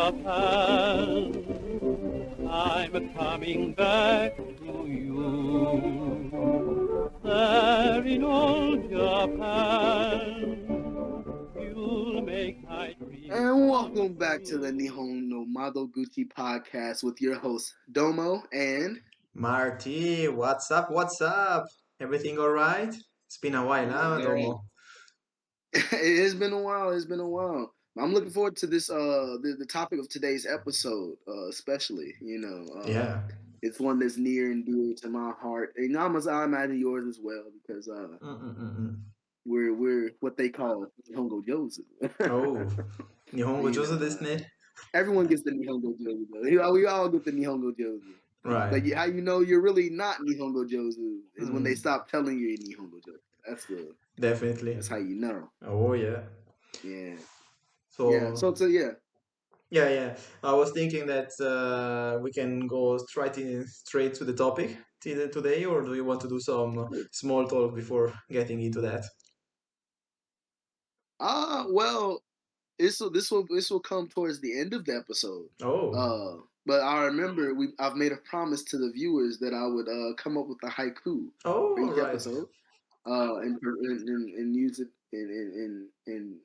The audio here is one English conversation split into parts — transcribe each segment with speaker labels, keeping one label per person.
Speaker 1: Japan. I'm coming back to you. There in old Japan, you'll make my dreams.
Speaker 2: And welcome back to the Nihon Madoguchi Podcast with your host Domo and
Speaker 3: Marty, what's up? What's up? Everything all right? It's been a while, huh,
Speaker 2: very.
Speaker 3: Domo?
Speaker 2: It has been a while. It's been a while. I'm looking forward to this. The topic of today's episode, especially.
Speaker 3: Yeah.
Speaker 2: It's one that's near and dear to my heart, and I imagine yours as well, because
Speaker 3: Mm-mm-mm.
Speaker 2: we're what they call Nihongo Jozu.
Speaker 3: Oh, Nihongo
Speaker 2: you
Speaker 3: Jozu
Speaker 2: know,
Speaker 3: Desu Ne?
Speaker 2: everyone gets the Nihongo Jozu. We all get the Nihongo Jozu.
Speaker 3: Right.
Speaker 2: But how you know you're really not Nihongo Jozu is when they
Speaker 3: Mm,
Speaker 2: stop telling you you're Nihongo Jozu.
Speaker 3: definitely.
Speaker 2: That's how you know.
Speaker 3: Oh, yeah.
Speaker 2: Yeah, yeah.
Speaker 3: So,
Speaker 2: Yeah.
Speaker 3: yeah. I was thinking that we can go straight to the topic today, or do you want to do some small talk before getting into that?
Speaker 2: Well, this will come towards the end of the episode.
Speaker 3: Oh,
Speaker 2: But I remember I've made a promise to the viewers that I would come up with a haiku for
Speaker 3: oh,
Speaker 2: each
Speaker 3: right.
Speaker 2: episode, and use it in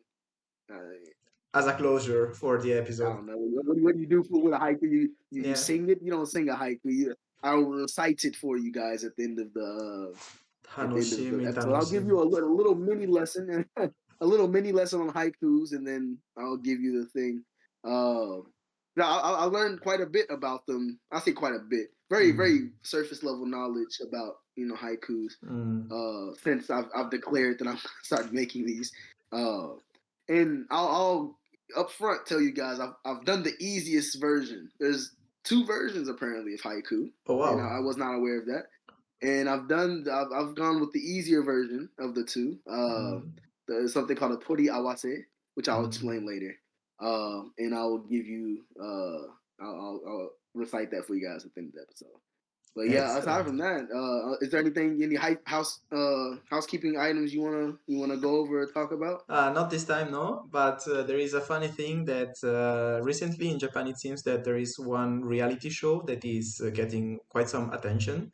Speaker 3: As a closure for the
Speaker 2: I
Speaker 3: episode.
Speaker 2: don't know. What do you do with a haiku? You
Speaker 3: Yeah.
Speaker 2: sing it. You don't sing a haiku. I'll recite it for you guys at the end of the
Speaker 3: Hanoshimi,
Speaker 2: episode. I'll give
Speaker 3: Tanoshimi.
Speaker 2: you a little mini lesson, a little mini lesson on haikus, and then I'll give you the thing. I learned quite a bit about them. I say quite a bit, very very surface level knowledge about haikus.
Speaker 3: Mm.
Speaker 2: Since I've declared that I'm gonna start making these, and I'll up front tell you guys I've done the easiest version. There's two versions apparently of haiku,
Speaker 3: Oh,
Speaker 2: and
Speaker 3: wow.
Speaker 2: I was not aware of that. And I've gone with the easier version of the two.
Speaker 3: Mm.
Speaker 2: There's something called a tori awase, which I'll
Speaker 3: Mm.
Speaker 2: explain later. And I will give you I'll recite that for you guys at the end of the episode. But yeah, aside
Speaker 3: Excellent.
Speaker 2: from that, is there any housekeeping items you wanna go over or talk about?
Speaker 3: Not this time, no. But there is a funny thing that recently in Japan it seems that there is one reality show that is getting quite some attention.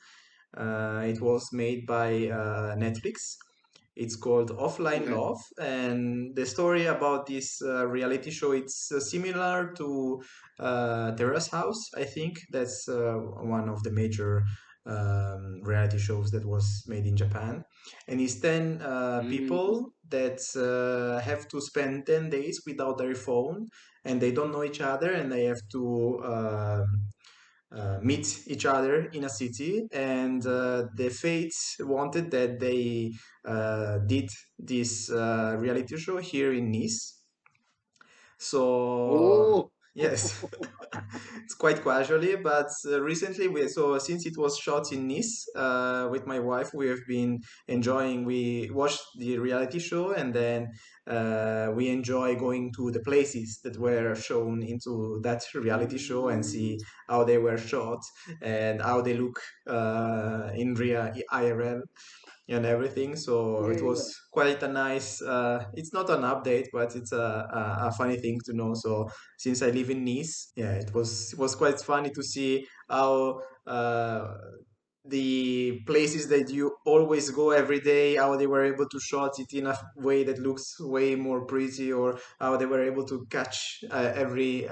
Speaker 3: It was made by Netflix. It's called Offline
Speaker 2: Okay.
Speaker 3: Love, and the story about this reality show it's similar to Terrace House. I think that's one of the major reality shows that was made in Japan, and it's 10
Speaker 2: Mm-hmm.
Speaker 3: people that have to spend 10 days without their phone, and they don't know each other, and they have to meet each other in a city, and the fates wanted that they did this reality show here in Nice. So
Speaker 2: Oh.
Speaker 3: yes, it's quite casually, but recently since it was shot in Nice with my wife, we have been enjoying. We watched the reality show, and then we enjoy going to the places that were shown into that reality show and see how they were shot and how they look in real IRL and everything. So
Speaker 2: Yeah,
Speaker 3: it
Speaker 2: yeah.
Speaker 3: was quite a nice. It's not an update, but it's a funny thing to know. So since I live in Nice, yeah, it was quite funny to see how. The places that you always go every day, how they were able to shot it in a way that looks way more pretty, or how they were able to catch every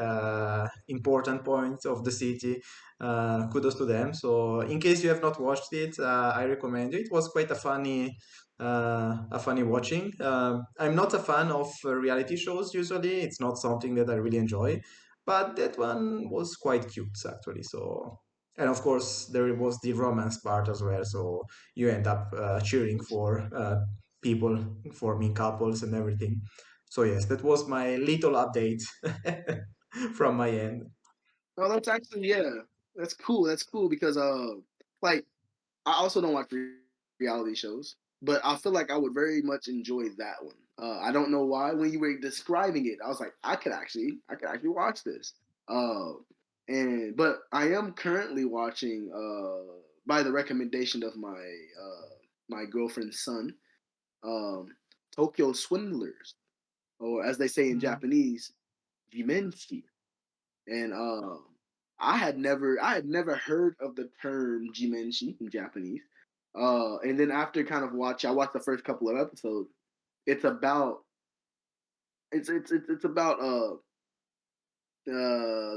Speaker 3: important point of the city. Kudos to them. So, in case you have not watched it, I recommend it. It was quite a funny watching. I'm not a fan of reality shows usually. It's not something that I really enjoy, but that one was quite cute actually. So, and of course there was the romance part as well. So you end up cheering for people, forming couples and everything. So yes, that was my little update from my end.
Speaker 2: Oh, that's actually yeah. That's cool. That's cool because like I also don't watch reality shows, but I feel like I would very much enjoy that one. I don't know why. When you were describing it, I was like, I could actually watch this. Uh, but I am currently watching by the recommendation of my girlfriend's son, um, Tokyo Swindlers, or as they say in
Speaker 3: Mm.
Speaker 2: Japanese, Jimenshi. and I had never heard of the term jimenshi in Japanese. And then after kind of I watched the first couple of episodes. It's about it's about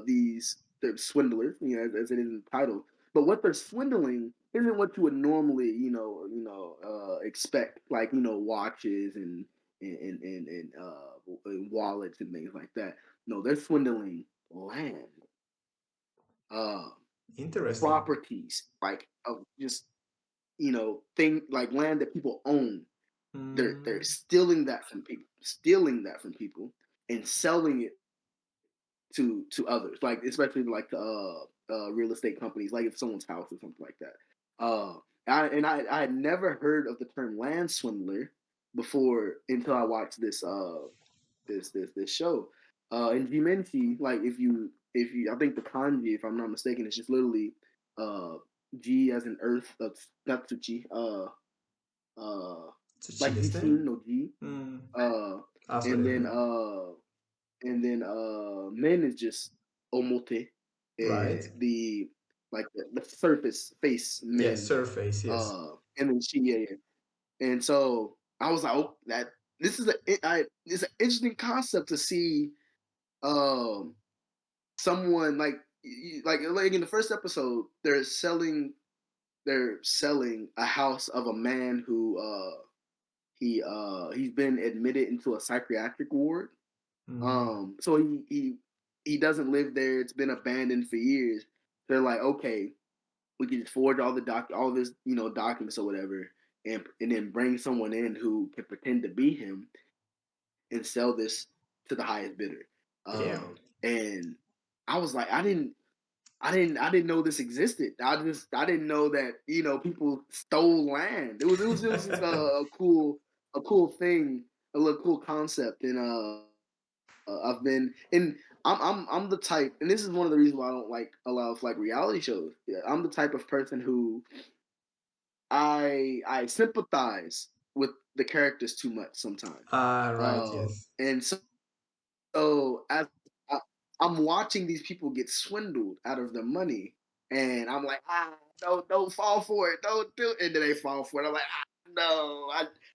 Speaker 2: these the swindlers, as it is in the title. But what they're swindling isn't what you would normally, expect, like watches and wallets and things like that. No, they're swindling land, uh,
Speaker 3: Interesting.
Speaker 2: properties, like of just thing like land that people own. They're
Speaker 3: Mm,
Speaker 2: stealing that from people, and selling it to others, like especially like the real estate companies, like if someone's house or something like that. I had never heard of the term land swindler before until I watched this show. And Jimenchi, like if you I think the kanji, if I'm not mistaken, it's just literally uh G as in earth, not Tsuchi, uh like
Speaker 3: 土ですね。
Speaker 2: Jishin no G,
Speaker 3: うん。
Speaker 2: uh
Speaker 3: あ、そう
Speaker 2: and
Speaker 3: です
Speaker 2: then
Speaker 3: ね。
Speaker 2: men is just omote,
Speaker 3: Right.
Speaker 2: the like the surface face
Speaker 3: Yes,
Speaker 2: men,
Speaker 3: surface, yes.
Speaker 2: and then she, yeah, yeah. And so I was like, oh, that this is it's an interesting concept to see, um someone like in the first episode they're selling a house of a man who he's been admitted into a psychiatric ward.
Speaker 3: うん。
Speaker 2: So he doesn't live there. It's been abandoned for years. They're like, okay, we can just forge all this, documents or whatever, and then bring someone in who can pretend to be him and sell this to the highest bidder.
Speaker 3: Damn.
Speaker 2: And I was like, I didn't know this existed. I didn't know that people stole land. It was just a cool thing, a little cool concept, and I've been and I'm the type, and this is one of the reasons why I don't like a lot of like reality shows. Yeah, I'm the type of person who I sympathize with the characters too much sometimes,
Speaker 3: Ah, right, yes.
Speaker 2: and so as I, I'm watching these people get swindled out of their money, and I'm like, don't fall for it, don't do it, and then they fall for it. I'm like, no,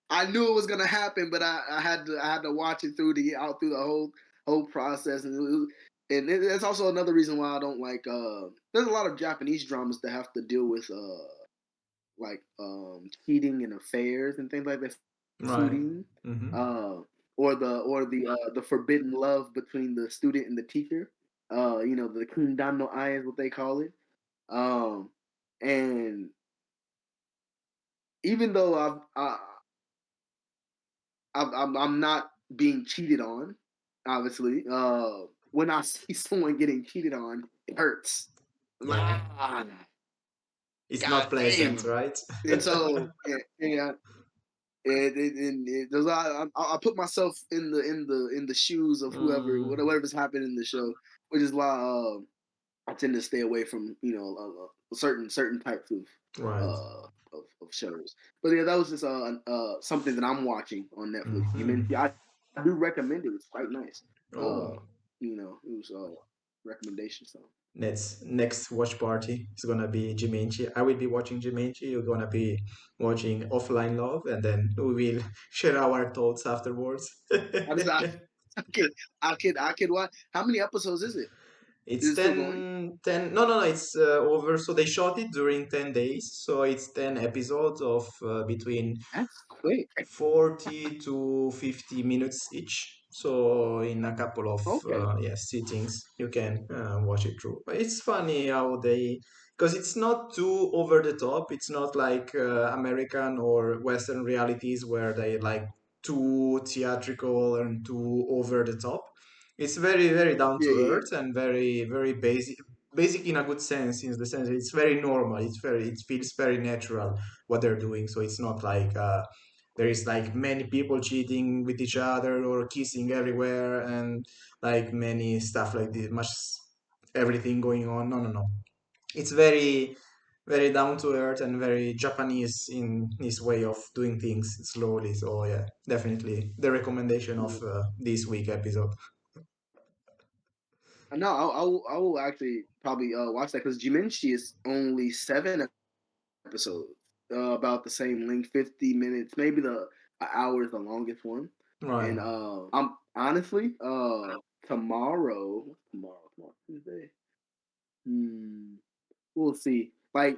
Speaker 2: I knew it was gonna happen, but I had to watch it through the whole process, and it's also another reason why I don't like. There's a lot of Japanese dramas that have to deal with like cheating and affairs and things like that,
Speaker 3: Right.
Speaker 2: fooding,
Speaker 3: Mm-hmm.
Speaker 2: uh, or the forbidden love between the student and the teacher. The kundan no ai is what they call it. Um, and even though I'm not being cheated on, obviously, when I see someone getting cheated on, it hurts.
Speaker 3: Yeah.
Speaker 2: Ah,
Speaker 3: It's not
Speaker 2: God
Speaker 3: pleasant,
Speaker 2: damn.
Speaker 3: right?
Speaker 2: And so, yeah, there's I put myself in the shoes of
Speaker 3: Mm,
Speaker 2: whatever's happening in the show, which is why I tend to stay away from certain types
Speaker 3: right.
Speaker 2: of shows. But yeah, that was just something that I'm watching on Netflix. You
Speaker 3: Mm-hmm.
Speaker 2: mentioned I do recommend it. It's quite nice.
Speaker 3: Oh,
Speaker 2: It was a recommendation. So
Speaker 3: next watch party is gonna be Jimenchi. I will be watching Jimenchi. You're gonna be watching Offline Love, and then we will share our thoughts afterwards.
Speaker 2: I just I could watch. How many episodes is it? Is
Speaker 3: It's
Speaker 2: it still going?
Speaker 3: 10, no, no, no, it's over. So they shot it during 10 days. So it's 10 episodes of between
Speaker 2: That's quick.
Speaker 3: 40 to 50 minutes each. So in a couple of
Speaker 2: Okay.
Speaker 3: sittings, you can watch it through. But it's funny how they, because it's not too over the top. It's not like American or Western realities where they like too theatrical and too over the top. It's very, very down
Speaker 2: Yeah,
Speaker 3: to
Speaker 2: yeah,
Speaker 3: earth and very, very basic. Basic in a good sense, in the sense that it's very normal. It feels very natural what they're doing. So it's not like there is like many people cheating with each other or kissing everywhere and like many stuff like this, much everything going on. No, no, no. It's very, very down to earth and very Japanese in his way of doing things slowly. So yeah, definitely the recommendation
Speaker 2: yeah.
Speaker 3: of this week episode.
Speaker 2: No, I will actually probably watch that because Jimenshi is only 7 episodes, about the same length, 50 minutes, maybe the an hour is the longest one.
Speaker 3: Right.
Speaker 2: And I'm honestly tomorrow Tuesday. Hmm, we'll see. Like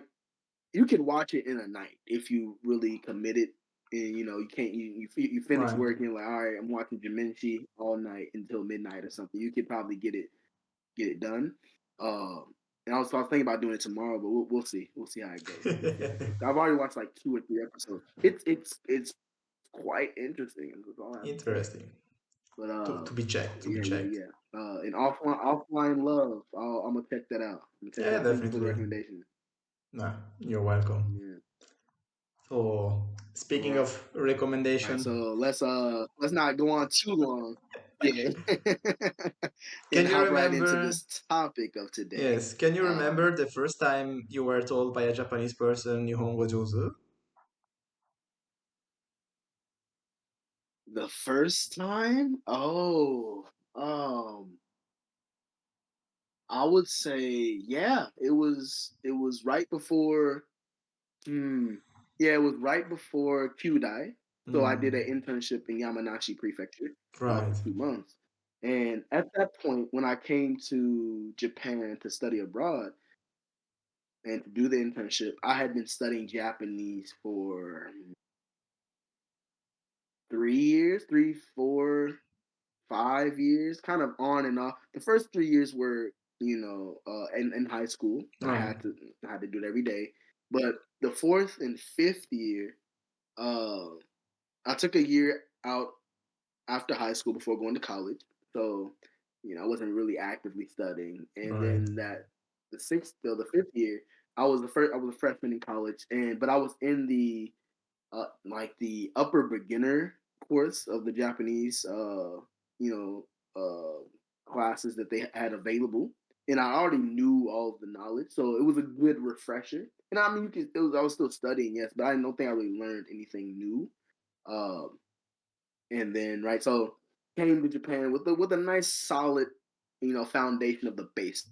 Speaker 2: you can watch it in a night if you really committed. And you can't you finish
Speaker 3: Right.
Speaker 2: work and you're like, all right, I'm watching Jimenshi all night until midnight or something. You could probably get it done. And I was thinking about doing it tomorrow, but we'll see. We'll see how it goes. I've already watched like 2 or 3 episodes. It's quite interesting. That's all I have to say.
Speaker 3: Interesting.
Speaker 2: But
Speaker 3: To be checked. To be
Speaker 2: yeah, yeah,
Speaker 3: checked.
Speaker 2: yeah. And offline love. I'm gonna check that out. I'm gonna check it
Speaker 3: Yeah,
Speaker 2: out. Thank you for the
Speaker 3: definitely.
Speaker 2: recommendation.
Speaker 3: Nah, you're welcome.
Speaker 2: Yeah.
Speaker 3: So,
Speaker 2: All
Speaker 3: speaking
Speaker 2: right.
Speaker 3: of
Speaker 2: All right.
Speaker 3: recommendation,
Speaker 2: So let's not go on too long. Yeah.
Speaker 3: can
Speaker 2: And
Speaker 3: you
Speaker 2: hop right into
Speaker 3: remember?
Speaker 2: this topic of today.
Speaker 3: Yes, can you
Speaker 2: Um,
Speaker 3: remember the first time you were told by a Japanese person Nihongo Jozu?
Speaker 2: The first time? Oh, um, I would say yeah. It was right before. Hmm. Yeah, it was right before Kyudai. So I did an
Speaker 3: Mm,
Speaker 2: internship in Yamanashi Prefecture for
Speaker 3: right.
Speaker 2: 2 months, and at that point, when I came to Japan to study abroad and to do the internship, I had been studying Japanese for 3 years, 3, 4, 5 years, kind of on and off. The first 3 years were, in high school. I
Speaker 3: Right.
Speaker 2: had to do it every day. But the fourth and fifth year, uh, I took a year out after high school before going to college. So, I wasn't really actively studying. And
Speaker 3: Right.
Speaker 2: then the sixth or the fifth year, I was a freshman in college, but I was in the like the upper beginner course of the Japanese, you classes that they had available, and I already knew all of the knowledge, so it was a good refresher. And I mean, I was still studying, yes, but I don't think I really learned anything new. Um, and then right, so came to Japan with a nice solid, foundation of the basics.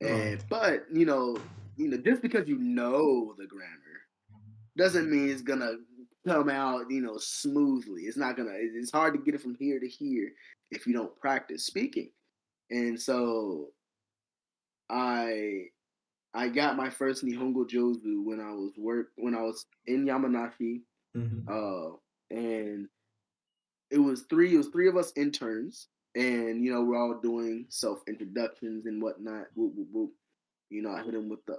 Speaker 3: Right.
Speaker 2: But just because you know the grammar doesn't mean it's gonna come out, smoothly. It's not gonna. It's hard to get it from here to here if you don't practice speaking. And so I I got my first Nihongo Jozu when I was in Yamanashi,
Speaker 3: Mhm.
Speaker 2: and it was three of us interns, and we're all doing self introductions and whatnot. Whoop, whoop, whoop. I hit him with the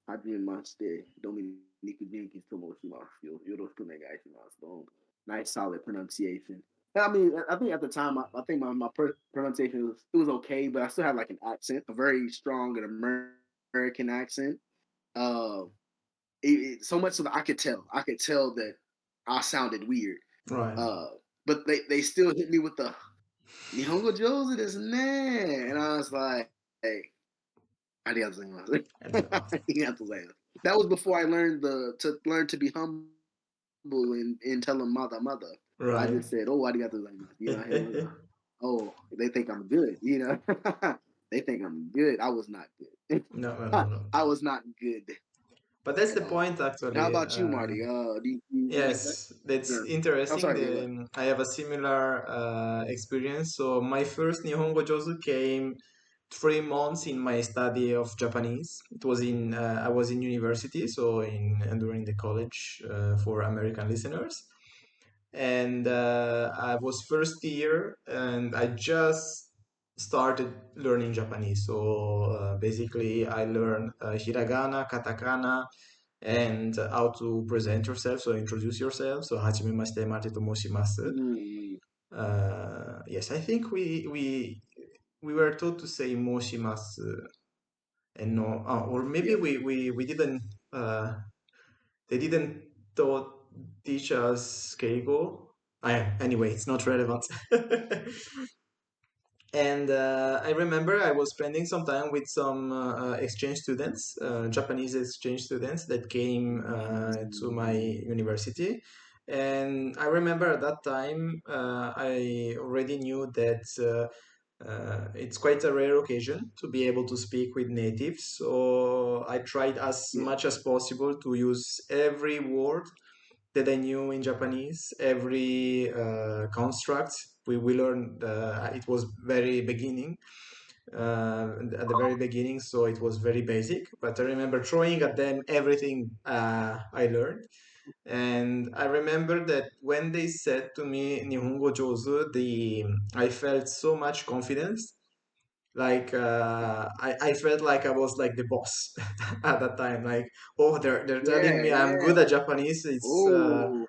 Speaker 2: Hajime Maste, Dominika Jenkins Tomoshimasu, Yoroshiku Negaishimasu. Boom. Nice, solid pronunciation. And I mean, I think at the time, I think my pronunciation was okay, but I still had like an accent, a very strong and American accent. Uh, so much so that I could tell that I sounded weird.
Speaker 3: Right.
Speaker 2: Uh, but they still hit me with the Nihongo Jozu Desu Ne, and I was like, hey, arigatou
Speaker 3: And the last.
Speaker 2: gozaimasu. That was before I learned to be humble and tell them mother. So I
Speaker 3: Right.
Speaker 2: just said, oh, arigatou gozaimasu. I was like, oh, they think I'm good. They think I'm good. I was not good.
Speaker 3: No, no, no, no.
Speaker 2: I was not good
Speaker 3: But that's
Speaker 2: at
Speaker 3: the
Speaker 2: all.
Speaker 3: point,
Speaker 2: And how
Speaker 3: actually.
Speaker 2: about you, Marty? Do you like that?
Speaker 3: Yes, that's
Speaker 2: Sure. I'm
Speaker 3: interesting.
Speaker 2: sorry. Yeah, go ahead.
Speaker 3: I have a similar experience. So my first Nihongo Jozu came 3 months in my study of Japanese. It was in I was in university, so in during the college for American listeners, and I was first year, and I just started learning Japanese. So basically, I learned hiragana, katakana, and how to present yourself, so introduce yourself. So hajimemashite, Marty tomoshimasu.
Speaker 2: Mm,
Speaker 3: Yes, I think we were taught to say moshimasu and no, or maybe
Speaker 2: yeah.
Speaker 3: we didn't. They didn't taught teach us keigo. Anyway, it's not relevant. And I remember I was spending some time with some exchange students, Japanese exchange students that came to my
Speaker 2: Mm,
Speaker 3: university. And I remember at that time I already knew that It's quite a rare occasion to be able to speak with natives, so I tried as
Speaker 2: Yeah.
Speaker 3: much as possible to use every word that I knew in Japanese, every construct we learned. It was very beginning, at the very beginning, so it was very basic. But I remember throwing at them everything I learned. And I remember that when they said to me Nihongo Jozu, I felt so much confidence. Like I felt like I was like the boss at that time. Like, oh, they're telling
Speaker 2: Yeah,
Speaker 3: me I'm good
Speaker 2: yeah.
Speaker 3: at Japanese.
Speaker 2: Oh,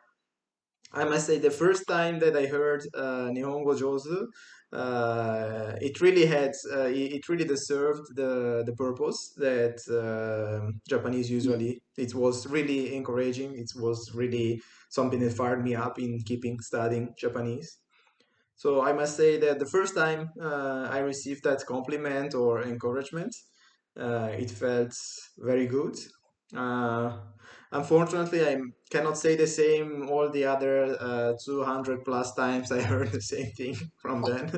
Speaker 3: I must say the first time that I heard Nihongo Jozu, it really it really deserved the purpose that Japanese
Speaker 2: mm,
Speaker 3: usually. It was really encouraging. It was really something that fired me up in keeping studying Japanese. So I must say that the first time I received that compliment or encouragement, it felt very good. Uh, Unfortunately, I cannot say the same all the other 200 plus times I heard the same thing from them.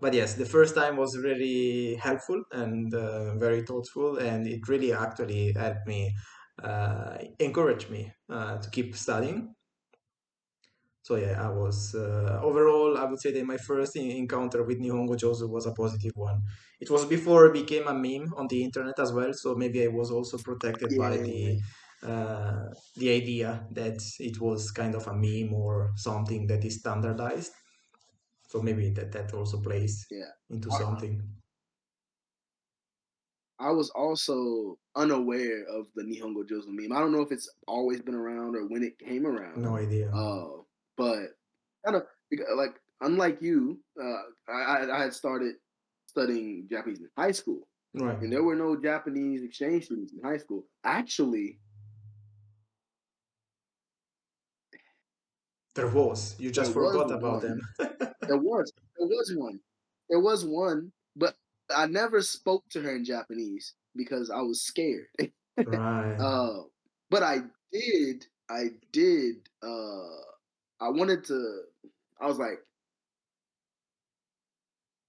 Speaker 3: But yes, the first time was really helpful and very thoughtful, and it really actually helped me, encourage me to keep studying. So yeah, I was overall, I would say that my first encounter with Nihongo Jozu was a positive one. It was before it became a meme on the internet as well, so maybe I was also protected by
Speaker 2: yeah,
Speaker 3: the idea that it was kind of a meme or something that is standardized. So maybe that also plays
Speaker 2: yeah.
Speaker 3: into
Speaker 2: I,
Speaker 3: something.
Speaker 2: I was also unaware of the Nihongo Jozu meme. I don't know if it's always been around or when it came around.
Speaker 3: No idea.
Speaker 2: But kind of like unlike you, I had started studying Japanese in high school,
Speaker 3: Right.
Speaker 2: and there were no Japanese exchange students in high school. Actually,
Speaker 3: There was. You
Speaker 2: there
Speaker 3: just
Speaker 2: was
Speaker 3: forgot about them.
Speaker 2: one. There was one. There was one, but I never spoke to her in Japanese because I was scared.
Speaker 3: Right.
Speaker 2: uh, but I did. I wanted to. I was like,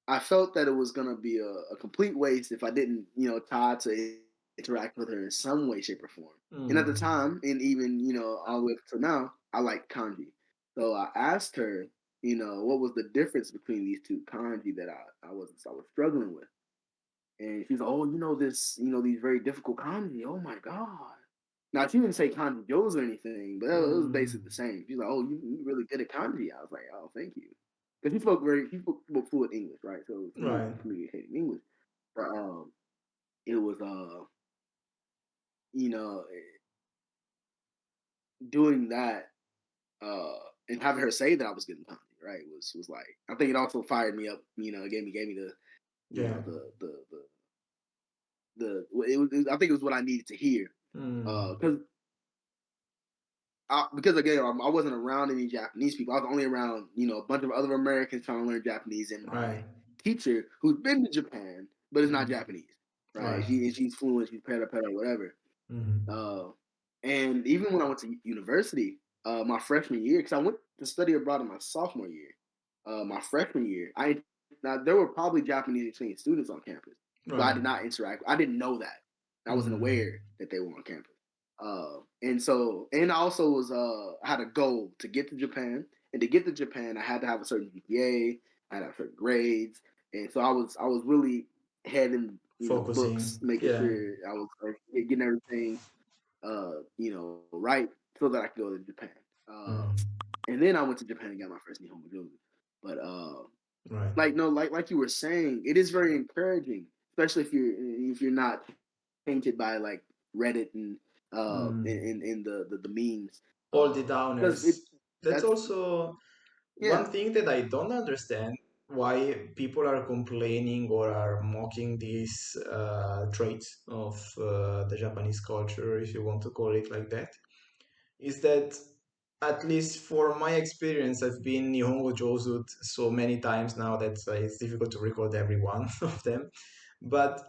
Speaker 2: I felt that it was gonna be a complete waste if I didn't, try to interact with her in some way, shape, or form. And at the
Speaker 3: Mm.
Speaker 2: time, and even all the way up to now, I like kanji. So I asked her, what was the difference between these two kanji that I was struggling with. And she's like, oh, these very difficult kanji. Oh my god. Now she didn't say kanji Joes or anything, but it was
Speaker 3: Mm.
Speaker 2: basically the same. She's like, oh, you really good at kanji. I was like, oh, thank you. Because he spoke fluent English, right? So we
Speaker 3: Right.
Speaker 2: communicated in English. But it was you know, doing that uh and having her say that I was getting kanji, right? Was like, I think it also fired me up. It gave me the you
Speaker 3: Yeah.
Speaker 2: know the I think it was what I needed to hear.
Speaker 3: Mm.
Speaker 2: Because again, I wasn't around any Japanese people. I was only around a bunch of other Americans trying to learn Japanese, and my
Speaker 3: Right.
Speaker 2: teacher who's been to Japan but is not
Speaker 3: Mm.
Speaker 2: Japanese, right?
Speaker 3: Right.
Speaker 2: She's fluent, she's peta whatever.
Speaker 3: Mm.
Speaker 2: Uh, and even when I went to university, my freshman year, because I went to study abroad in my sophomore year, my freshman year, now there were probably Japanese exchange students on campus, but I
Speaker 3: Right.
Speaker 2: did not interact. I didn't know that. I wasn't
Speaker 3: Mm.
Speaker 2: aware that they were on campus. And I also I had a goal to get to Japan, and to get to Japan, I had to have a certain GPA, I had to have certain grades, and so I was really heading books,
Speaker 3: Focusing.
Speaker 2: making
Speaker 3: Yeah.
Speaker 2: sure I was getting everything right so that I could go to Japan.
Speaker 3: Mm.
Speaker 2: And then I went to Japan and got my first Nihongo Jozu. But
Speaker 3: Right.
Speaker 2: like no, like you were saying, it is very encouraging, especially if you're not tainted by like Reddit and
Speaker 3: Mm.
Speaker 2: in the memes.
Speaker 3: All the
Speaker 2: Because it
Speaker 3: downers. That's
Speaker 2: that's
Speaker 3: also one
Speaker 2: yeah.
Speaker 3: thing that I don't understand why people are complaining or are mocking these traits of the Japanese culture, if you want to call it like that, is that at least for my experience, I've been Nihongo Josu so many times now that it's difficult to record every one of them. But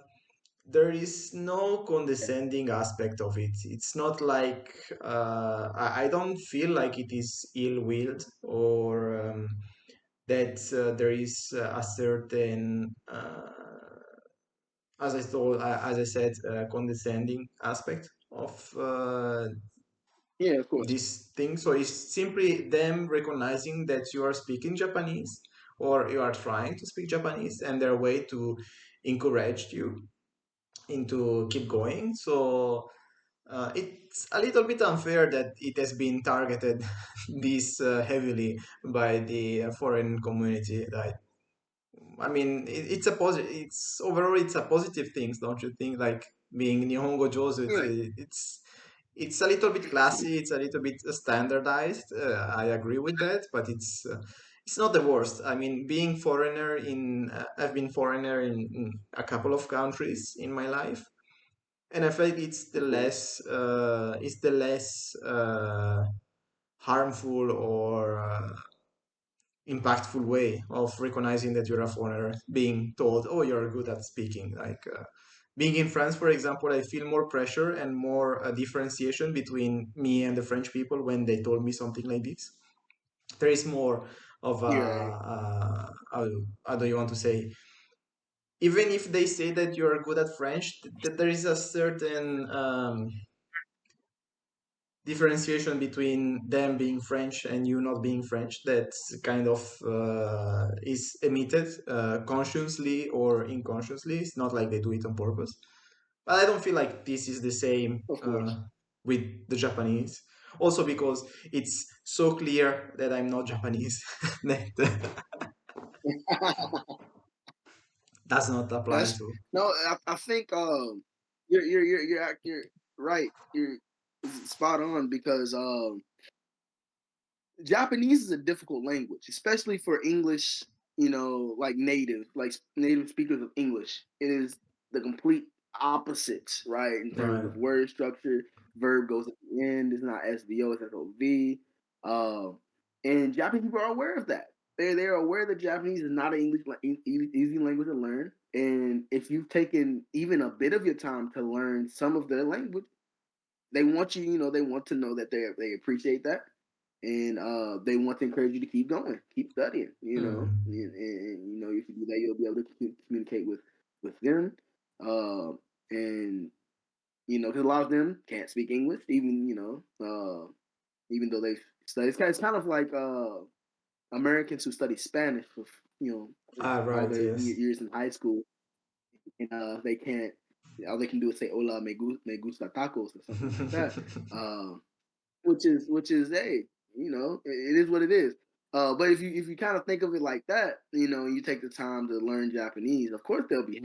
Speaker 3: there is no condescending aspect of it. It's not like I don't feel like it is ill-willed or that there is a certain, as I said, condescending aspect of
Speaker 2: Yeah, of course.
Speaker 3: this thing. So it's simply them recognizing that you are speaking Japanese or you are trying to speak Japanese, and their way to encourage you into keep going. So it's a little bit unfair that it has been targeted this heavily by the foreign community. Like, I mean, it's a positive. It's overall, it's a positive thing, don't you think? Like being Nihongo Jozu,
Speaker 2: Right.
Speaker 3: it's a little bit classy. It's a little bit standardized. I agree with that, but it's not the worst. I mean, being foreigner I've been foreigner in a couple of countries in my life, and I feel like
Speaker 2: Of course.
Speaker 3: it's the less harmful or impactful way of recognizing that you're a foreigner, being told, oh, you're good at speaking. Like being in France, for example, I feel more pressure and more differentiation between me and the French people when they told me something like this. There is more of
Speaker 2: You're right.
Speaker 3: how do you want to say, even if they say that you're good at French, there is a certain differentiation between them being French and you not being French that kind of is emitted consciously or unconsciously. It's not like they do it on purpose. But I don't feel like this is the same
Speaker 2: Of course.
Speaker 3: with the Japanese. Also because it's so clear that I'm not Japanese that does not apply
Speaker 2: That's
Speaker 3: to.
Speaker 2: no. I think you're right. You're spot on because Japanese is a difficult language, especially for English. You know, like native speakers of English. It is the complete opposite, right? In terms
Speaker 3: Right.
Speaker 2: of word structure, verb goes at the end. It's not SVO, it's SOV. And Japanese people are aware of that. They're aware that Japanese is not an easy language to learn. And if you've taken even a bit of your time to learn some of their language, they want you, they want to know that they appreciate that, and they want to encourage you to keep going, keep studying.
Speaker 3: Hmm.
Speaker 2: If you do that, you'll be able to communicate with them, uh, and because a lot of them can't speak English, even though they've studied. It's kind of like Americans who study Spanish for
Speaker 3: Ah,
Speaker 2: all
Speaker 3: right.
Speaker 2: their
Speaker 3: Yes.
Speaker 2: years in high school, and they can't. All they can do is say "Hola, me gusta tacos" or something like that. Um, which is hey, it is what it is. But if you kind of think of it like that, you take the time to learn Japanese, of course they'll be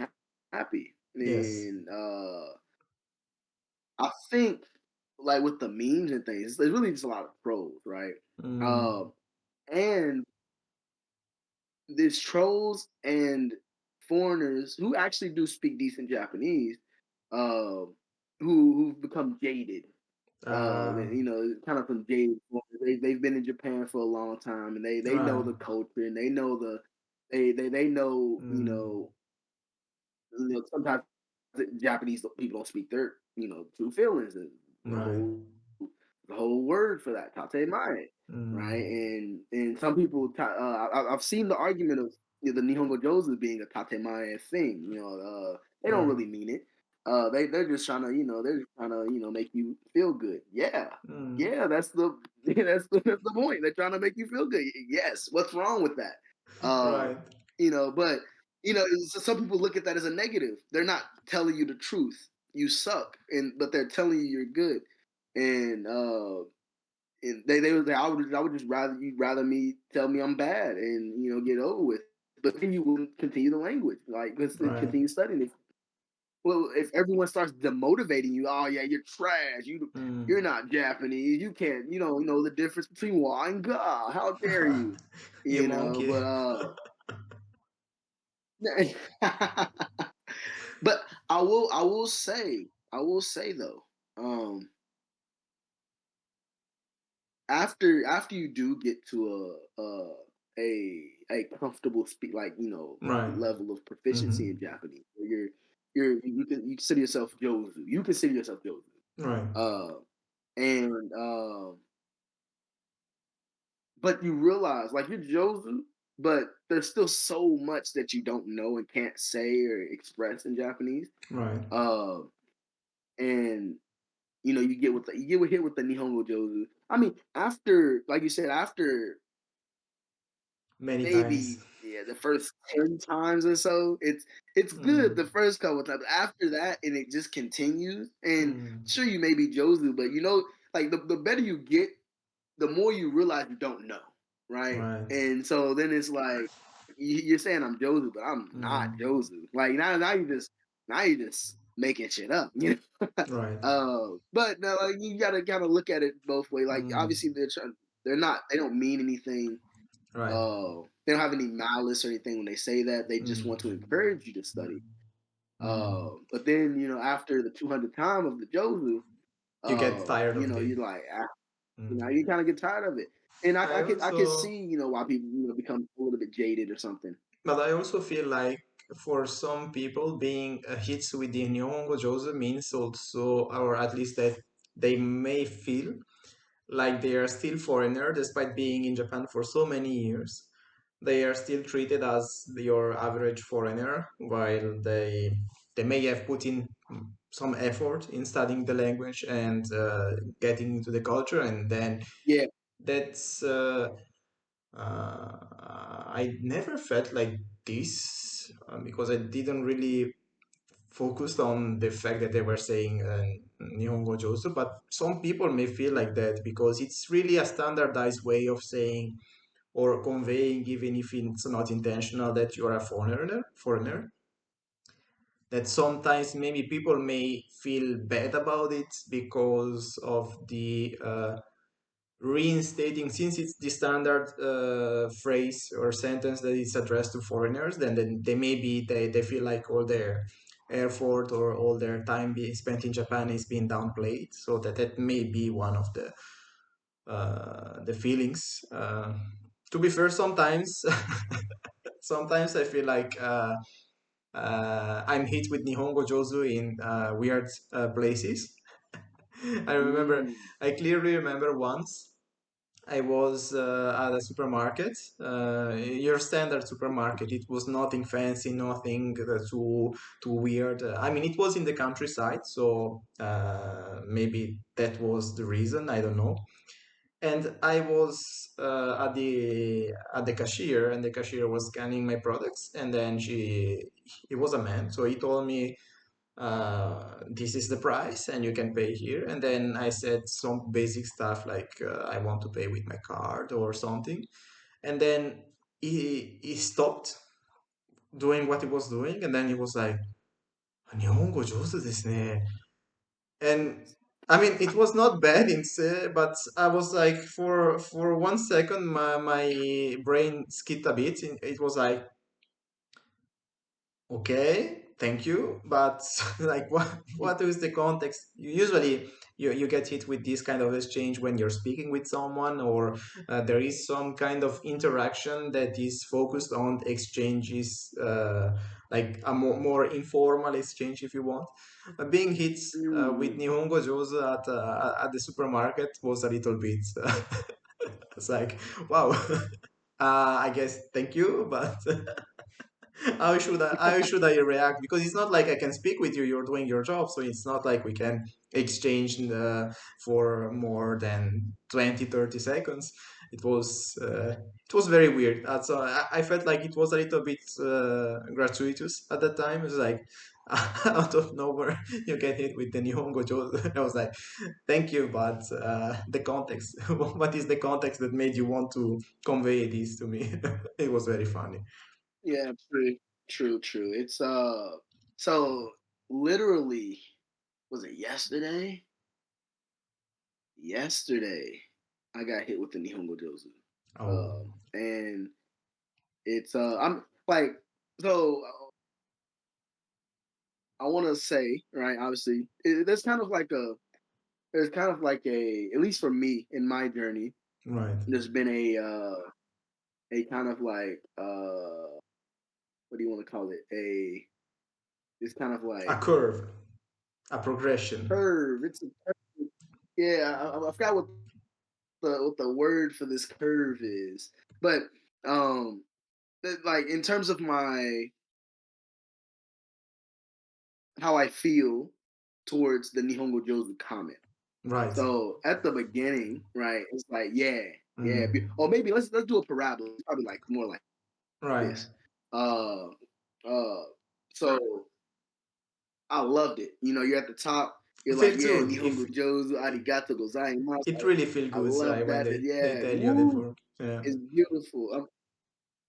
Speaker 2: happy.
Speaker 3: Yes.
Speaker 2: And I think like with the memes and things, there's really just a lot of trolls, right? Uh,
Speaker 3: Mm.
Speaker 2: and there's trolls and foreigners who actually do speak decent Japanese, uh, who've become jaded,
Speaker 3: Uh,
Speaker 2: kind of from jaded. They've been in Japan for a long time, and they know
Speaker 3: right.
Speaker 2: the culture, and they know they know
Speaker 3: Mm.
Speaker 2: sometimes the Japanese people don't speak their true feelings. And the
Speaker 3: Right.
Speaker 2: whole the whole word for that, tate mae, right?
Speaker 3: Mm.
Speaker 2: And some people, I've seen the argument of the Nihongo Jozu being a tate mae thing. They don't
Speaker 3: Right.
Speaker 2: really mean it. They're just trying to make you feel good. Yeah,
Speaker 3: Mm.
Speaker 2: yeah, that's the that's the point. They're trying to make you feel good. Yes, what's wrong with that?
Speaker 3: Right.
Speaker 2: But some people look at that as a negative. They're not telling you the truth. You suck, but they're telling you you're good. And they would say, I would just rather me tell me I'm bad and get over with. But then you wouldn't continue the language, like
Speaker 3: Right.
Speaker 2: continue studying. If everyone starts demotivating you, oh yeah, you're trash. You're
Speaker 3: Mm.
Speaker 2: not Japanese. You can't. You don't know the difference between wa and ga. How dare you?
Speaker 3: You
Speaker 2: But
Speaker 3: monkey.
Speaker 2: but I will say though, um, after you do get to a comfortable
Speaker 3: Right.
Speaker 2: level of proficiency in
Speaker 3: Hmm.
Speaker 2: Japanese, where you consider yourself Jozu. You consider yourself Jozu.
Speaker 3: Right.
Speaker 2: Uh, and but you realize like you're Jozu, but there's still so much that you don't know and can't say or express in Japanese.
Speaker 3: Right.
Speaker 2: Uh, and you get hit with the Nihongo Jozu. I mean, after, like you said, after
Speaker 3: Many times.
Speaker 2: maybe, yeah, the first 10 times or so, it's good the
Speaker 3: Mm.
Speaker 2: first couple of times. After that, and it just continues. And
Speaker 3: Mm.
Speaker 2: sure, you may be Jozu, but like the better you get, the more you realize you don't know, right?
Speaker 3: Right.
Speaker 2: And so then it's like you're saying I'm Jozu, but I'm not
Speaker 3: Mm.
Speaker 2: Jozu. Like now you just making shit up.
Speaker 3: Right.
Speaker 2: But no, like you gotta kind of look at it both ways. Like
Speaker 3: Mm.
Speaker 2: obviously they don't mean anything.
Speaker 3: Right.
Speaker 2: They don't have any malice or anything when they say that. They just want to
Speaker 3: Mm.
Speaker 2: encourage you to study.
Speaker 3: Mm.
Speaker 2: But then after the 200th time of the Jozu,
Speaker 3: You get tired of it.
Speaker 2: you're like,
Speaker 3: Mm.
Speaker 2: you kind of get tired of it. And
Speaker 3: I
Speaker 2: I can
Speaker 3: also,
Speaker 2: see why people become a little bit jaded or something.
Speaker 3: but I also feel like for some people being hits with the Nihongo Jozu means also, or at least that they may feel like they are still foreigner despite being in Japan for so many years. They are still treated as your average foreigner, while they may have put in some effort in studying the language and getting into the culture, and then
Speaker 2: Yeah.
Speaker 3: that's I never felt like this because I didn't really focus on the fact that they were saying Nihongo Josu, but some people may feel like that because it's really a standardized way of saying or conveying, even if it's not intentional, that you are a foreigner. That sometimes maybe people may feel bad about it because of the reinstating, since it's the standard phrase or sentence that is addressed to foreigners, then they maybe they feel like all their effort or all their time being spent in Japan is being downplayed. So that may be one of the feelings. To be fair, sometimes sometimes I feel like I'm hit with Nihongo Jozu in weird places. I remember,
Speaker 2: Mm.
Speaker 3: I clearly remember once I was at a supermarket, your standard supermarket. It was nothing fancy, nothing too weird. I mean, it was in the countryside, so maybe that was the reason. I don't know. And I was at the cashier, and the cashier was scanning my products, and then he was a man, so he told me, this is the price and you can pay here. And then I said some basic stuff like I want to pay with my card or something. And then he stopped doing what he was doing, and then he was like, 日本語上手ですね. And I mean, it was not bad in se, but I was like, for 1 second, my brain skipped a bit. It was like, okay, thank you, but like what is the context? Usually you get hit with this kind of exchange when you're speaking with someone, or there is some kind of interaction that is focused on exchanges, like a more informal exchange, if you want. Being hit with
Speaker 2: Mm.
Speaker 3: Nihongo Jozu at the supermarket was a little bit it's like, wow. I guess thank you, but how should I react? Because it's not like I can speak with you. You're doing your job, so it's not like we can exchange for more than 20, 30 seconds. It was very weird. So I felt like it was a little bit gratuitous at that time. It was like out of nowhere you get hit with the Nihongo Jodo. I was like, thank you, but the context. What is the context that made you want to convey this to me? It was very funny.
Speaker 2: Yeah, true. It's so literally, was it yesterday? Yesterday, I got hit with the Nihongo Jozu.
Speaker 3: Oh.
Speaker 2: And it's I'm like, so I want to say, right, obviously, there's kind of like at least for me in my journey,
Speaker 3: Right.
Speaker 2: there's been a kind of like what do you want to call it? It's kind of
Speaker 3: A
Speaker 2: like
Speaker 3: curve, a progression.
Speaker 2: curve. It's a curve. Yeah, I forgot what the word for this curve is, but um like in terms of my how I feel towards the Nihongo Jozu comment.
Speaker 3: Right.
Speaker 2: So at the beginning, right, it's like, yeah,
Speaker 3: Mm.
Speaker 2: or maybe let's do a parabola. It's probably like more like
Speaker 3: Right.
Speaker 2: this. Uh, so I loved it. You know, you're at the top. You're
Speaker 3: It
Speaker 2: like,
Speaker 3: feels
Speaker 2: yeah,
Speaker 3: good.
Speaker 2: Nihongo Jozu, arigato gozaimasu.
Speaker 3: It really feels
Speaker 2: I
Speaker 3: good,
Speaker 2: love
Speaker 3: right, when
Speaker 2: that.
Speaker 3: they
Speaker 2: Yeah,
Speaker 3: tell you the
Speaker 2: woo,
Speaker 3: verb. Yeah.
Speaker 2: it's beautiful.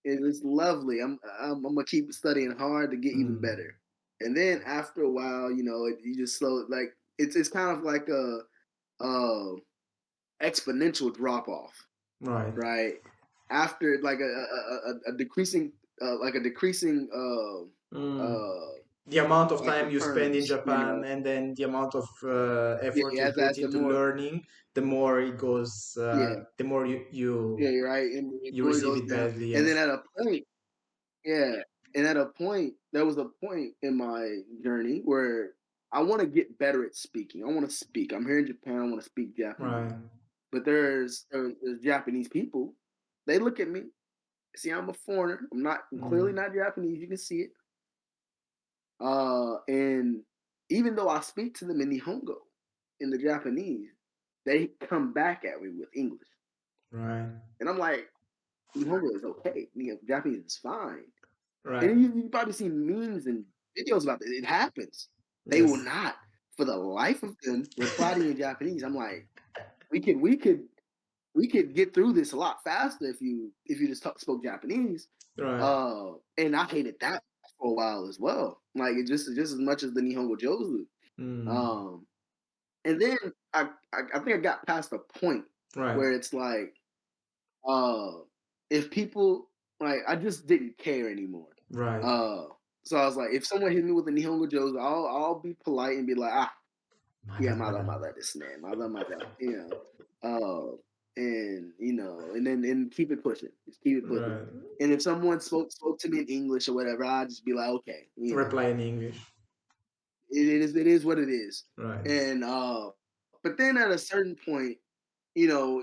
Speaker 2: It's lovely. I'm gonna keep studying hard to get even
Speaker 3: Mm.
Speaker 2: better. And then after a while, you know, you just slow like it's kind of like a exponential drop off,
Speaker 3: Right.
Speaker 2: right? After like a decreasing like a decreasing
Speaker 3: Mm.
Speaker 2: uh
Speaker 3: The amount of
Speaker 2: like
Speaker 3: time you spend in
Speaker 2: returns, you
Speaker 3: Japan
Speaker 2: know.
Speaker 3: and then the amount of effort
Speaker 2: Yeah,
Speaker 3: you put
Speaker 2: as the
Speaker 3: into
Speaker 2: more
Speaker 3: learning, the more it goes,
Speaker 2: yeah,
Speaker 3: the more
Speaker 2: yeah, you're right. And the
Speaker 3: you
Speaker 2: more it
Speaker 3: receive
Speaker 2: goes
Speaker 3: it
Speaker 2: down.
Speaker 3: badly.
Speaker 2: And
Speaker 3: Yes.
Speaker 2: then at a point, yeah. And at a point, there was a point in my journey where I want to get better at speaking. I want to speak. I'm here in Japan. I want to speak Japanese.
Speaker 3: Right.
Speaker 2: But there's Japanese people. They look at me. See, I'm a foreigner. I'm clearly
Speaker 3: Mm.
Speaker 2: not Japanese. You can see it. And even though I speak to them in Nihongo, in the Japanese, they come back at me with English.
Speaker 3: Right.
Speaker 2: And I'm like, Nihongo is okay. Japanese is fine.
Speaker 3: Right.
Speaker 2: And you probably see memes and videos about this. It happens. They will
Speaker 3: Yes.
Speaker 2: not, for the life of them, reply to you in Japanese. I'm like, we could get through this a lot faster if you just spoke Japanese.
Speaker 3: Right.
Speaker 2: And I hated that for a while as well. Like it just as much as the Nihongo Jozu.
Speaker 3: Mm.
Speaker 2: Um, and then I think I got past the point
Speaker 3: Right.
Speaker 2: where it's like, uh, if people like I just didn't care anymore.
Speaker 3: Right.
Speaker 2: Uh, so I was like, if someone hit me with a Nihongo Jozu, I'll be polite and be like, yeah,
Speaker 3: Mother,
Speaker 2: mother,
Speaker 3: mother.
Speaker 2: mother, this man, mother, and and then and keep it pushing, just keep it pushing.
Speaker 3: Right.
Speaker 2: And if someone spoke to me in English or whatever, I'd just be like, okay,
Speaker 3: Reply in English.
Speaker 2: it is what it is.
Speaker 3: Right.
Speaker 2: And but then at a certain point, you know,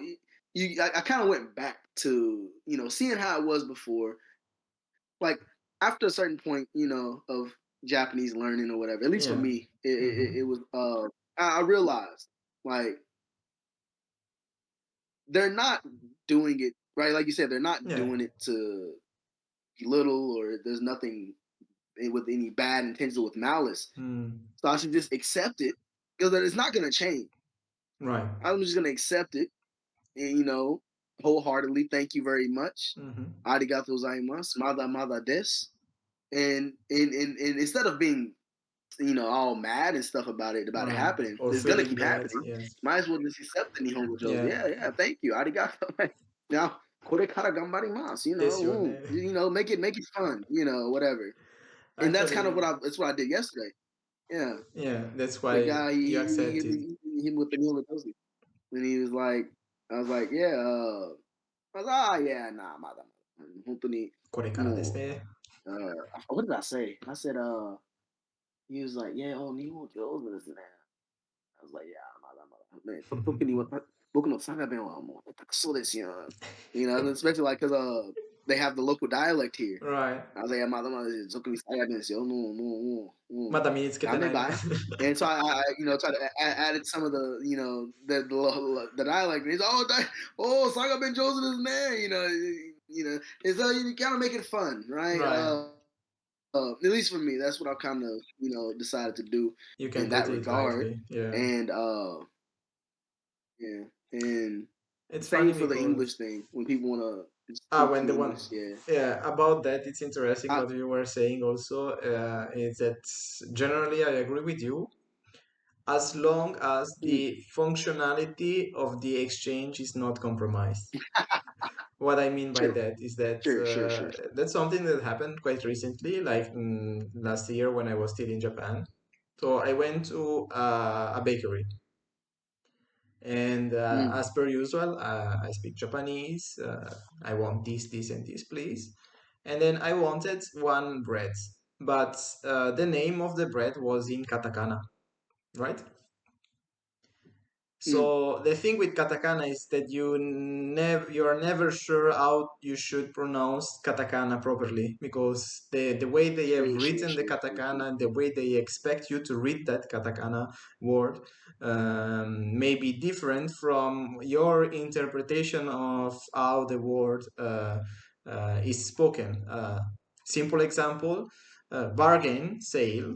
Speaker 2: I kind of went back to seeing how it was before. Like after a certain point, of Japanese learning or whatever. At least for
Speaker 3: Yeah.
Speaker 2: me,
Speaker 3: Mm-hmm.
Speaker 2: it was. I realized like they're not doing it right. Like you said, they're not
Speaker 3: Yeah.
Speaker 2: doing it to belittle or there's nothing with any bad intentions or with malice.
Speaker 3: Mm.
Speaker 2: So I should just accept it because it's not going to change.
Speaker 3: Right.
Speaker 2: I'm just going to accept it and wholeheartedly. Thank you very much.
Speaker 3: Mm-hmm.
Speaker 2: Arigato gozaimasu. Mada des. And instead of being all mad and stuff about it
Speaker 3: Right.
Speaker 2: happening,
Speaker 3: Or
Speaker 2: it's gonna
Speaker 3: feeling
Speaker 2: keep
Speaker 3: bad.
Speaker 2: happening.
Speaker 3: Yes.
Speaker 2: Might as well just accept the Nihongo Joes.
Speaker 3: Yeah.
Speaker 2: Yeah, thank you. Arigato. Now, kore kara gambarimasu.
Speaker 3: This your name.
Speaker 2: Make it fun. Whatever. And that's kind of
Speaker 3: Actually,
Speaker 2: that's what I did yesterday. Yeah,
Speaker 3: yeah, that's
Speaker 2: the
Speaker 3: why
Speaker 2: guy
Speaker 3: you accepted.
Speaker 2: he hit with the Nihongo Joes, and he was like, I was like, yeah. I was like, yeah, nah, mada. 本当に
Speaker 3: これからです
Speaker 2: も
Speaker 3: ね。
Speaker 2: う what did I say? I said he was like, yeah, oh, Nihon Jozu Desu Ne. I was like, yeah, まだまだ。ね、特に僕の佐賀弁はもう下手くそですよ。Especially like because they have the local dialect here.
Speaker 3: Right.
Speaker 2: I was like, yeah, まだまだ特に佐賀弁ですよ。もう、
Speaker 3: まだ身につけてないの。
Speaker 2: ダメばい And so I try to added some of the, the dialect. And he's oh, Saga Ben Joseph is there, and so you kind of make it fun, right?
Speaker 3: Right.
Speaker 2: At least for me, that's what I kind of, decided to do
Speaker 3: You can
Speaker 2: in
Speaker 3: put
Speaker 2: that
Speaker 3: it
Speaker 2: regard.
Speaker 3: lightly. Yeah.
Speaker 2: And yeah, and
Speaker 3: It's
Speaker 2: same
Speaker 3: funny
Speaker 2: for the English
Speaker 3: because
Speaker 2: thing when people want to speak
Speaker 3: when
Speaker 2: some
Speaker 3: the one
Speaker 2: English. Yeah,
Speaker 3: about that, it's interesting
Speaker 2: I,
Speaker 3: what you were saying also, is that generally I agree with you as long as
Speaker 2: mm,
Speaker 3: the functionality of the exchange is not compromised. What I mean by
Speaker 2: true,
Speaker 3: that is that
Speaker 2: sure.
Speaker 3: that's something that happened quite recently, like last year when I was still in Japan. So I went to a bakery, and
Speaker 2: Mm,
Speaker 3: as per usual, I speak Japanese. I want this, and this, please. And then I wanted one bread, but the name of the bread was in katakana, right? So the thing with katakana is that you are never sure how you should pronounce katakana properly, because the way they have written the katakana, the way they expect you to read that katakana word may be different from your interpretation of how the word is spoken. Simple example, bargain, sale.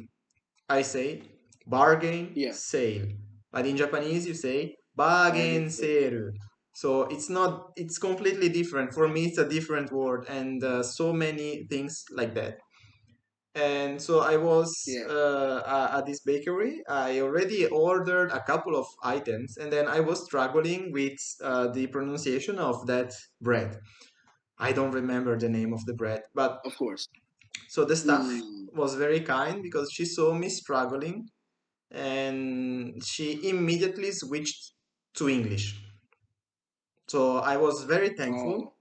Speaker 3: I say bargain,
Speaker 2: Yeah.
Speaker 3: sale. But in Japanese, you say bargain seru. So it's completely different. For me, it's a different word, and so many things like that. And so I was at this bakery. I already ordered a couple of items, and then I was struggling with the pronunciation of that bread. I don't remember the name of the bread, but
Speaker 2: Of course.
Speaker 3: so the staff was very kind because she saw me struggling, and she immediately switched to English. So I was very thankful.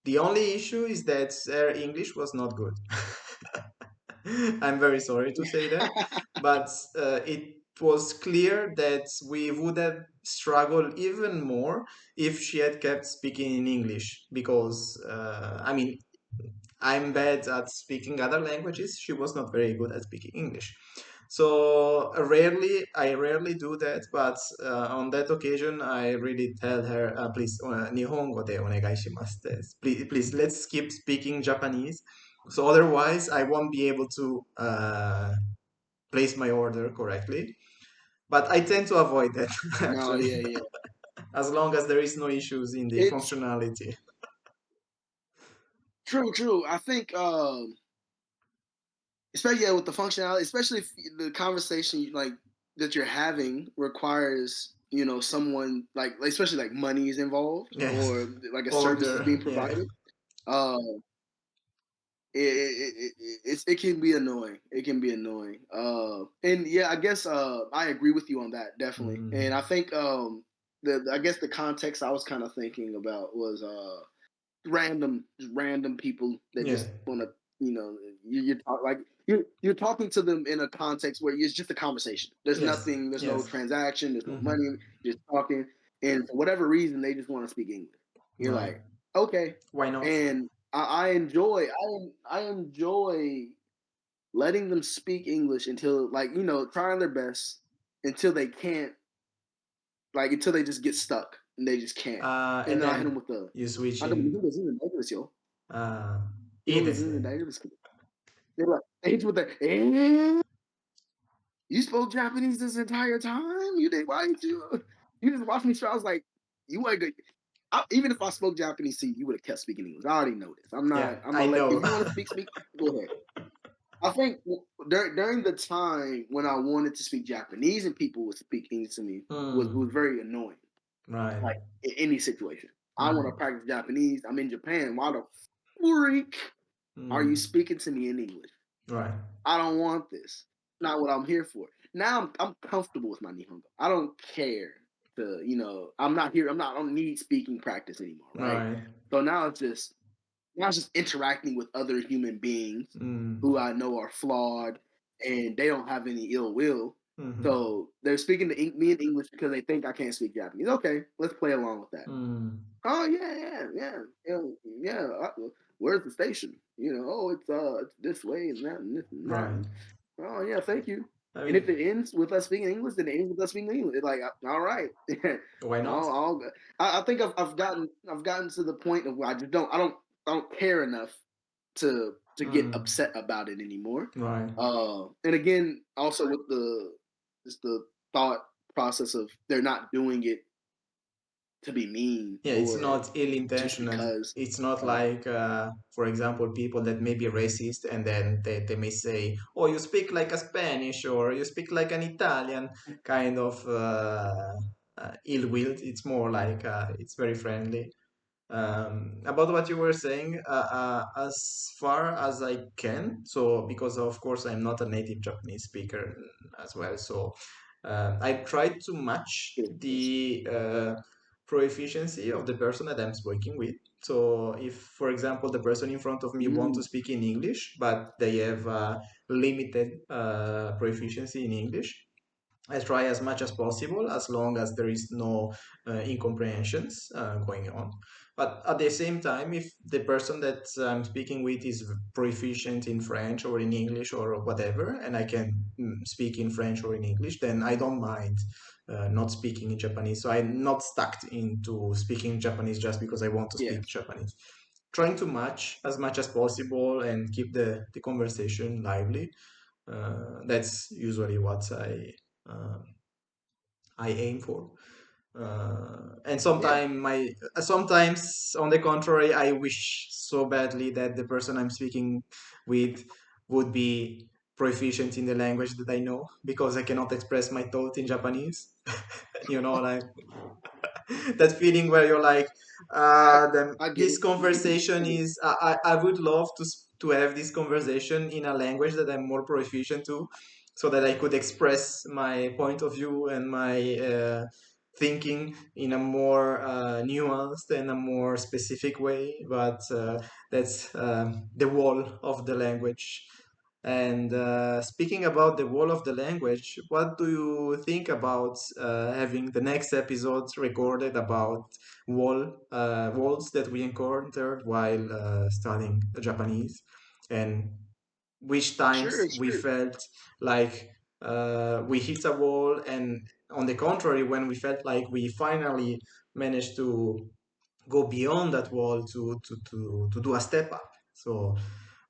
Speaker 3: The only issue is that her English was not good. I'm very sorry to say that, but it was clear that we would have struggled even more if she had kept speaking in English, because I mean, I'm bad at speaking other languages. She was not very good at speaking English. So I rarely do that, but on that occasion, I really tell her, please, 日本語でお願いします please, let's keep speaking Japanese. So otherwise, I won't be able to place my order correctly. But I tend to avoid that, actually. As long as there is no issues in the functionality.
Speaker 2: True. I think, especially with the functionality, especially if the conversation like that you're having requires someone like especially like money is involved or like a service is being provided. It can be annoying. It can be annoying. And yeah, I guess I agree with you on that definitely. And I think I guess the context I was kind of thinking about was random people that just want to you're like you're talking to them in a context where it's just a conversation. There's nothing. There's no transaction. There's no money. Just talking, and for whatever reason, they just want to speak English. You're like, okay,
Speaker 3: why not?
Speaker 2: And I enjoy letting them speak English until trying their best until they can't, until they just get stuck and they just can't. And then I hit them with the
Speaker 3: you switch
Speaker 2: in. They're like, they hit you with the you spoke Japanese this entire time? You did? Why did you? You just watched me try. I was like, you ain't good. Even if I spoke Japanese to you, you would have kept speaking English. I already know this. I'm not.
Speaker 3: Yeah,
Speaker 2: I'm gonna let. If you want to speak, go ahead. I think during the time when I wanted to speak Japanese and people would speak English to me was very annoying.
Speaker 3: Right.
Speaker 2: Like in any situation, I want to practice Japanese. I'm in Japan. Why the freak are you speaking to me in English?
Speaker 3: Right.
Speaker 2: I don't want this. Not what I'm here for. Now I'm comfortable with my Nihongo. I don't care to, I'm not here. I don't need speaking practice anymore. Right. So now it's just interacting with other human beings who I know are flawed and they don't have any ill will. So they're speaking to me in English because they think I can't speak Japanese. Okay, let's play along with that. Oh yeah. Where's the station? It's this way and that and this and that. Right. Oh yeah, thank you. I mean, and if it ends with us speaking English, then it ends with us speaking English. It's like, all right.
Speaker 3: Why not?
Speaker 2: I think I've gotten to the point of where I don't care enough to get upset about it anymore.
Speaker 3: Right.
Speaker 2: And again, also with the thought process of they're not doing it to be mean.
Speaker 3: Yeah, it's not ill-intentional. It's not like, for example, people that may be racist and then they may say, oh, you speak like a Spanish or you speak like an Italian, kind of ill-willed. It's more like it's very friendly. About what you were saying, as far as I can, so because of course I'm not a native Japanese speaker as well, so I tried to match the proficiency of the person that I'm speaking with. So if, for example, the person in front of me wants to speak in English, but they have limited proficiency in English, I try as much as possible, as long as there is no incomprehensions going on. But at the same time, if the person that I'm speaking with is proficient in French or in English or whatever, and I can speak in French or in English, then I don't mind not speaking in Japanese. So I'm not stuck into speaking Japanese just because I want to
Speaker 2: Yeah,
Speaker 3: speak Japanese. Trying to match as much as possible and keep the conversation lively. That's usually what uh, I aim for. And
Speaker 2: yeah,
Speaker 3: sometimes on the contrary, I wish so badly that the person I'm speaking with would be proficient in the language that I know, because I cannot express my thought in Japanese. Like that feeling where you're like,
Speaker 2: I I get
Speaker 3: this
Speaker 2: it.
Speaker 3: conversation is. I would love to have this conversation in a language that I'm more proficient to, so that I could express my point of view and my thinking in a more nuanced and a more specific way. But that's the wall of the language. And speaking about the wall of the language, what do you think about having the next episodes recorded about walls that we encountered while studying Japanese, and which times
Speaker 2: Sure,
Speaker 3: we
Speaker 2: sure.
Speaker 3: felt like we hit a wall, and on the contrary, when we felt like we finally managed to go beyond that wall to do a step up. So,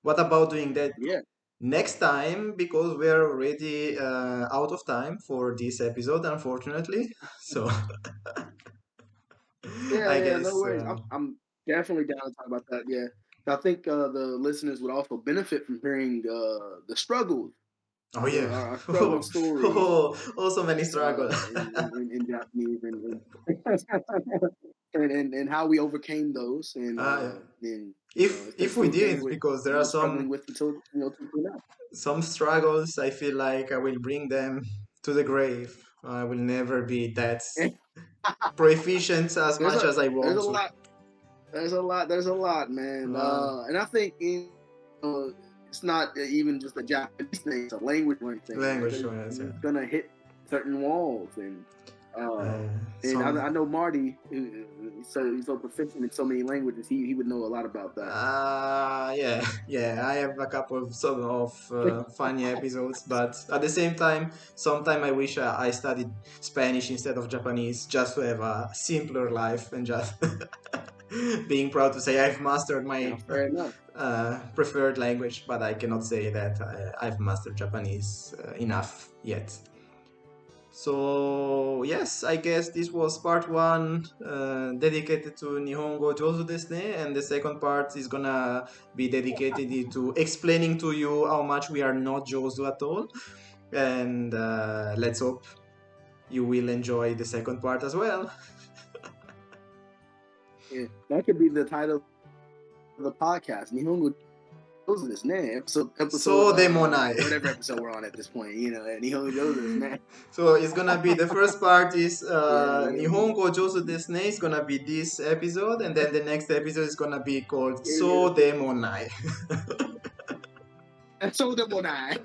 Speaker 3: what about doing that
Speaker 2: Yeah,
Speaker 3: next time? Because we're already out of time for this episode, unfortunately. So,
Speaker 2: yeah,
Speaker 3: I
Speaker 2: yeah. No
Speaker 3: guess.
Speaker 2: worries. I'm definitely down to talk about that. Yeah, I think the listeners would also benefit from hearing the struggles,
Speaker 3: Oh yeah.
Speaker 2: our struggle stories
Speaker 3: Oh, so many struggles.
Speaker 2: in Japanese and how we overcame those
Speaker 3: Yeah.
Speaker 2: and
Speaker 3: If
Speaker 2: if
Speaker 3: if
Speaker 2: there's
Speaker 3: we
Speaker 2: still things
Speaker 3: didn't, because there are
Speaker 2: we're struggling with until now.
Speaker 3: some struggles, I feel like I will bring them to the grave. I will never be that proficient as
Speaker 2: there's
Speaker 3: much
Speaker 2: a
Speaker 3: as I
Speaker 2: there's
Speaker 3: want
Speaker 2: a
Speaker 3: to.
Speaker 2: lot there's a lot, man.
Speaker 3: Uh,
Speaker 2: And I think it's not even just a Japanese thing; it's a language learning thing, right?
Speaker 3: language,
Speaker 2: Because
Speaker 3: yes, yeah.
Speaker 2: you're gonna hit certain walls, uh, and
Speaker 3: Some
Speaker 2: I know Marty, he's so proficient in so many languages. He would know a lot about that.
Speaker 3: Yeah, yeah. I have a couple of some of funny episodes, but at the same time, sometimes I wish I studied Spanish instead of Japanese, just to have a simpler life and just being proud to say I've mastered
Speaker 2: Now,
Speaker 3: my
Speaker 2: fair enough.
Speaker 3: preferred language, but I cannot say that I've mastered Japanese enough yet. So yes, I guess this was part one dedicated to Nihongo Jozu Desu Ne, and the second part is gonna be dedicated to explaining to you how much we are not Jozu at all. And let's hope you will enjoy the second part as well.
Speaker 2: Yeah, that could be the title of the podcast. Nihongo Jozu Desu Ne, episode
Speaker 3: So demonai.
Speaker 2: whatever episode we're on at this point. Nihongo Jozu Desu Ne.
Speaker 3: So it's gonna be the first part is
Speaker 2: Yeah,
Speaker 3: Nihongo Jozu Desu Ne is gonna be this episode, and then the next episode is gonna be called
Speaker 2: yeah.
Speaker 3: So demonai.
Speaker 2: So demonai.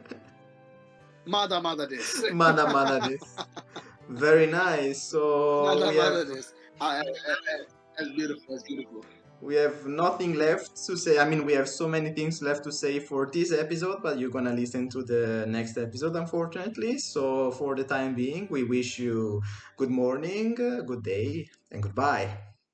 Speaker 2: Mada mada desu.
Speaker 3: Mana mana desu. Very nice. So
Speaker 2: Mada
Speaker 3: we have
Speaker 2: mada desu. That's beautiful. That's beautiful.
Speaker 3: nothing left to say. I mean, we have so many things left to say for this episode, but you're gonna listen to the next episode, unfortunately. So for the time being, we wish you good morning, good day, and goodbye.